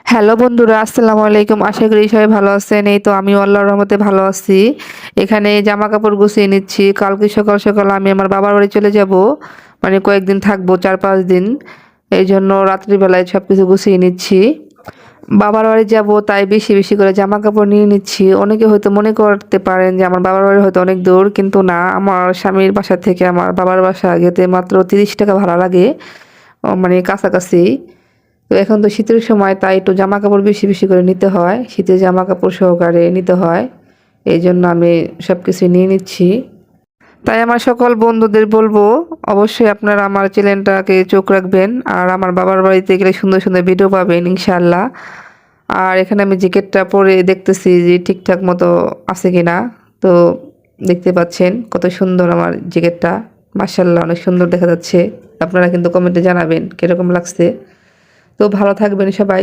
Hello বন্ধুরা, আসসালামু আলাইকুম। আশা করি সবাই ভালো আছেন। এই তো আমিও আল্লাহর রহমতে ভালো আছি। এখানে জামা কাপড় গুছিয়ে নিচ্ছি। কালকে সকাল সকাল আমি আমার বাবার বাড়ি চলে যাব, মানে কয়েকদিন থাকবো, 4-5 দিন। এই জন্য রাত্রিবেলায় সবকিছু গুছিয়ে নিচ্ছি। বাবার বাড়ি যাব, তাই বেশি বেশি করে জামা কাপড় নিয়ে নিচ্ছি। অনেকে হয়তো মনে করতে পারেন যে আমার বাবার বাড়ি হয়তো অনেক দূর, কিন্তু না, আমার স্বামীর বাসা থেকে আমার বাবার বাসা যেতে মাত্র 30 টাকা ভাড়া লাগে। মানে কাছাকাছি। তো এখন তো শীতের সময়, তাই একটু জামা কাপড় বেশি বেশি করে নিতে হয়, শীতের জামা কাপড় সহকারে নিতে হয়। এই জন্য আমি সব কিছু নিয়ে নিচ্ছি। তাই আমার সকল বন্ধুদের বলবো, অবশ্যই আপনারা আমার চ্যানেলটাকে চোখ রাখবেন, আর আমার বাবার বাড়িতে গেলে সুন্দর সুন্দর ভিডিও পাবেন ইনশাআল্লাহ। আর এখানে আমি জ্যাকেটটা পরে দেখতেছি যে ঠিকঠাক মতো আছে কিনা। তো দেখতে পাচ্ছেন কত সুন্দর আমার জ্যাকেটটা, মাশাআল্লাহ অনেক সুন্দর দেখা যাচ্ছে। আপনারা কিন্তু কমেন্টে জানাবেন কিরকম লাগছে। তো ভালো থাকবেন সবাই।